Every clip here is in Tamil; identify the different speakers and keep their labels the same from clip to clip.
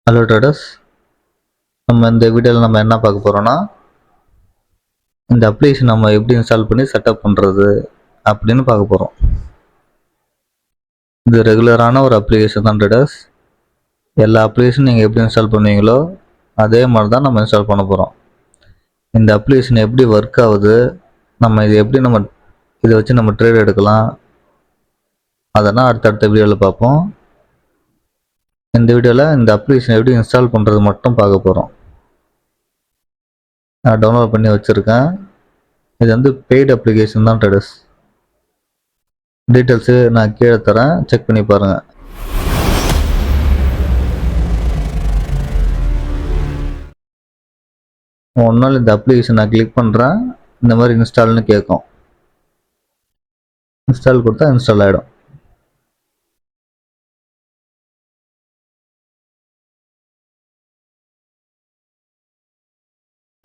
Speaker 1: ஹலோ ட்ரேடர்ஸ், நம்ம இந்த வீடியோவில் நம்ம என்ன பார்க்க போகிறோன்னா, இந்த அப்ளிகேஷன் நம்ம எப்படி இன்ஸ்டால் பண்ணி செட்டப் பண்ணுறது அப்படின்னு பார்க்க போகிறோம். இது ரெகுலரான ஒரு அப்ளிகேஷன் தான் ட்ரேடர்ஸ். எல்லா அப்ளிகேஷன் நீங்கள் எப்படி இன்ஸ்டால் பண்ணுவீங்களோ அதே மாதிரி தான் நம்ம இன்ஸ்டால் பண்ண போகிறோம். இந்த அப்ளிகேஷன் எப்படி ஒர்க் ஆகுது, இதை வச்சு நம்ம ட்ரேட் எடுக்கலாம், அதெல்லாம் அடுத்தடுத்த வீடியோவில் பார்ப்போம். இந்த வீடியோவில் இந்த அப்ளிகேஷன் எப்படி இன்ஸ்டால் பண்ணுறது மட்டும் பார்க்க போகிறோம். நான் டவுன்லோட் பண்ணி வச்சுருக்கேன். இது வந்து பெய்டு அப்ளிகேஷன் தான் ட்ரேடர்ஸ். டீட்டெயில்ஸு நான் கீழே தரேன், செக் பண்ணி பாருங்கள். ஒரு நாள் இந்த அப்ளிகேஷன் நான் கிளிக் பண்ணுறேன், இந்த மாதிரி இன்ஸ்டால்னு கேட்கும். இன்ஸ்டால் கொடுத்தா இன்ஸ்டால் ஆகிடும்.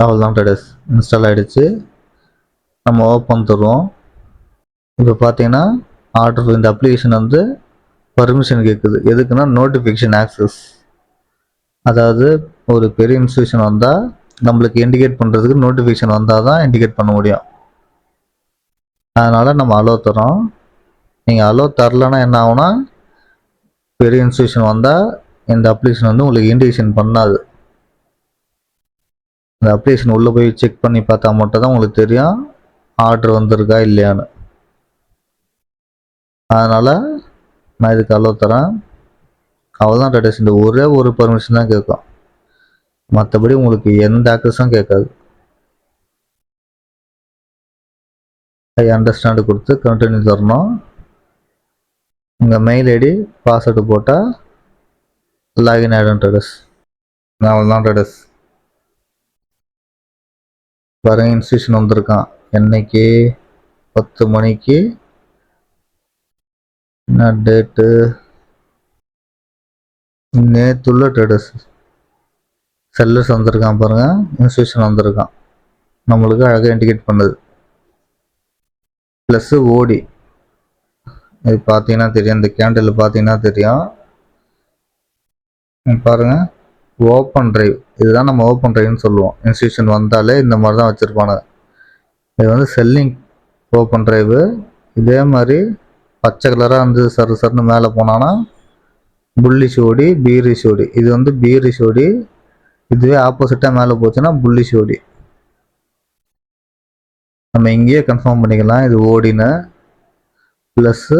Speaker 1: அவ்வளோதான் ட்ரேடர்ஸ், இன்ஸ்டால் ஆகிடுச்சு. நம்ம ஓப்பன் தருவோம். இப்போ பார்த்தீங்கன்னா ஆர்டர் இந்த அப்ளிகேஷன் வந்து பர்மிஷன் கேட்குது. எதுக்குன்னா நோட்டிஃபிகேஷன் ஆக்சஸ். அதாவது ஒரு பெரிய இன்ஸ்டியூஷன் வந்தால் நம்மளுக்கு இண்டிகேட் பண்ணுறதுக்கு நோட்டிஃபிகேஷன் வந்தால் தான் இண்டிகேட் பண்ண முடியும். அதனால் நம்ம அலோ தரோம். நீங்கள் அலோ தரலன்னா என்ன ஆகும்னா, பெரிய இன்ஸ்டியூஷன் வந்தால் இந்த அப்ளிகேஷன் வந்து உங்களுக்கு இண்டிகேஷன் பண்ணாது. இந்த அப்ளிகேஷன் உள்ளே போய் செக் பண்ணி பார்த்தா மட்டும் தான் உங்களுக்கு தெரியும் ஆர்டர் வந்திருக்கா இல்லையான்னு. அதனால் நான் இதுக்கு அலோ தரேன். அவ்வளோதான் ட்ரேடர்ஸ். இந்த ஒரே ஒரு பர்மிஷன் தான் கேட்கும், மற்றபடி உங்களுக்கு எந்த ஆக்சஸும் கேட்காது. ஐ அண்டர்ஸ்டாண்டு கொடுத்து கண்டினியூ தரணும். உங்கள் மெயில் ஐடி பாஸ்வேர்டு போட்டால் லாகின் ஆகிடும் ட்ரேடர்ஸ். அவ்வளோதான் ட்ரேடர்ஸ். பாருங்க, இன்ஸ்டியூஷன் வந்திருக்கான். என்னைக்கு 10 மணிக்கு, என்ன டேட்டு, நேற்றுள்ள ட்ரேடர்ஸ். செல்லர்ஸ் வந்திருக்கான் பாருங்க, இன்ஸ்டியூஷன் வந்திருக்கான். நம்மளுக்கு அழகாக இண்டிகேட் பண்ணுது. ப்ளஸ்ஸு ஓடி, இது பார்த்தீங்கன்னா தெரியும், இந்த கேண்டில் பார்த்தீங்கன்னா தெரியும். பாருங்க, ஓப்பன் டிரைவ், இதுதான் நம்ம ஓப்பன் டிரைவ்னு சொல்லுவோம். இன்ஸ்டியூஷன் வந்தாலே இந்த மாதிரி தான் வச்சுருப்பானுங்க. இது வந்து செல்லிங் ஓப்பன் டிரைவு. இதே மாதிரி பச்சை கலராக வந்து சரு சருன்னு மேலே போனான்னா புல்லிஷ் ஓடி, பீரிஷ் ஓடி. இது வந்து பீரிஷ் ஓடி. இதுவே ஆப்போசிட்டாக மேலே போச்சுன்னா புல்லிஷ் ஓடி. நம்ம இங்கேயே கன்ஃபார்ம் பண்ணிக்கலாம் இது ஓடின்னு. ப்ளஸ்ஸு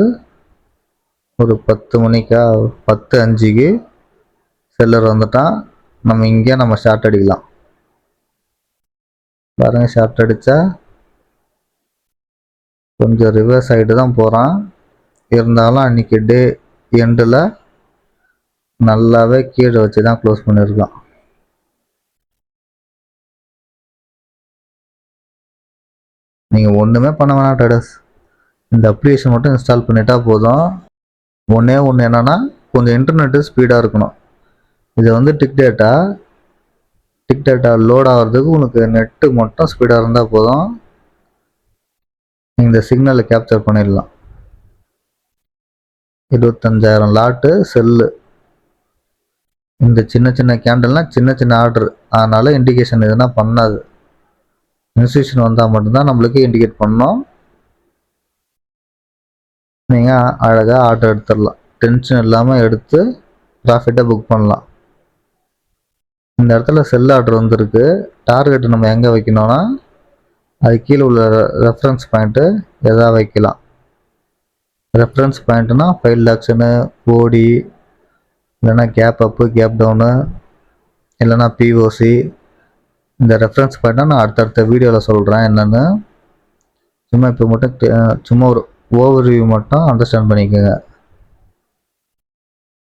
Speaker 1: ஒரு 10 மணிக்கா 10:05க்கு செல்லர் வந்துட்டான். நம்ம இங்கே நம்ம ஷார்ட் அடிக்கலாம். பாருங்க, ஷார்ட் அடித்தா கொஞ்சம் ரிவர்ஸ் ஆகிட்டு தான் போகிறான். இருந்தாலும் அன்றைக்கி டே எண்டில் நல்லாவே கீழே வச்சு தான் க்ளோஸ் பண்ணியிருக்கான். நீங்கள் ஒன்றுமே பண்ண வேணாம் ட்ரேடர்ஸ், இந்த அப்ளிகேஷன் மட்டும் இன்ஸ்டால் பண்ணிட்டா போதும். ஒன்றே ஒன்று என்னென்னா, கொஞ்சம் இன்டர்நெட்டு ஸ்பீடாக இருக்கணும். இது வந்து டிக் டேட்டா லோட் ஆகிறதுக்கு உங்களுக்கு நெட்டு மட்டும் ஸ்பீடாக இருந்தால் போதும். இந்த சிக்னலை கேப்சர் பண்ணிடலாம். 25,000 லாட்டு செல்லு. இந்த சின்ன சின்ன கேண்டல்னால் சின்ன சின்ன ஆர்டர், அதனால் இண்டிகேஷன் எதுனா பண்ணாது. இன்ஸ்டியூஷன் வந்தால் மட்டும்தான் நம்மளுக்கு இண்டிகேட் பண்ணோம். நீங்கள் அழகாக ஆர்டர் எடுத்துடலாம், டென்ஷன் இல்லாமல் எடுத்து ப்ராஃபிட்டை புக் பண்ணலாம். இந்த இடத்துல செல் ஆர்டர் வந்துருக்கு. டார்கெட் நம்ம எங்கே வைக்கணும்னா, அது கீழே உள்ள ரெஃபரன்ஸ் பாயிண்ட்டு எதாவது வைக்கலாம். ரெஃபரன்ஸ் பாயிண்ட்னா 5 lakhsன்னு, ஓடி, இல்லைன்னா கேப் அப்பு, கேப் டவுனு, இல்லைன்னா பிஓசி. இந்த ரெஃபரன்ஸ் பாயிண்ட்னா நான் அடுத்தடுத்த வீடியோவில் சொல்கிறேன் என்னென்னு. சும்மா இப்போ மட்டும் சும்மா ஒரு ஓவர்வியூ மட்டும் அண்டர்ஸ்டாண்ட் பண்ணிக்கோங்க.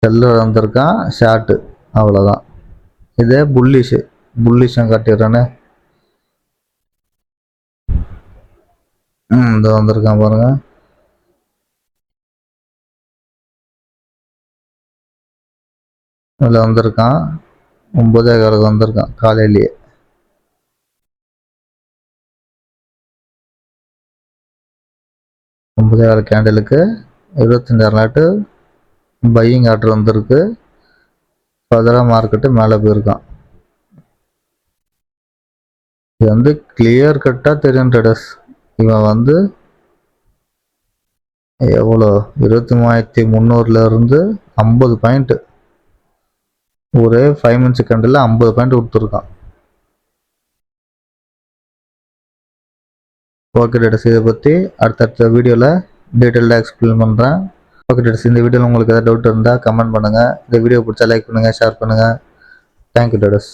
Speaker 1: செல்லர் வந்திருக்கான், ஷார்ட்டு, அவ்வளோதான். இதே புல்லிஷம் காட்டிடுறேன்னு. இந்த வந்திருக்கான் பாருங்க. இதில் வந்திருக்கான் 9:15 வந்திருக்கான் காலையிலேயே. கேண்டலுக்கு 25,000 லாட்டு பையிங் ஆர்டர் வந்திருக்கு. ஃபர்தராக மார்க்கெட்டு மேலே போயிருக்கான். இது வந்து கிளியர் கட்டாக தெரியும் ட்ரேடர்ஸ். இவன் வந்து எவ்வளோ 23,300 இருந்து 50 பாயிண்ட் ஒரே 5 மினிட் செகண்டில் 50 பாயிண்ட் கொடுத்துருக்கான். ஓகே ட்ரேடர்ஸ், இதை பற்றி அடுத்தடுத்த வீடியோவில் டீட்டெயில்டாக எக்ஸ்பிளைன் பண்ணுறேன். ஓகே ட்ரேடர்ஸ், இந்த வீடியோவில் உங்களுக்கு ஏதாவது டவுட் இருந்தால் கமெண்ட் பண்ணுங்கள். இந்த வீடியோ பிடிச்சா லைக் பண்ணுங்கள், ஷேர் பண்ணுங்கள். Thank you traders.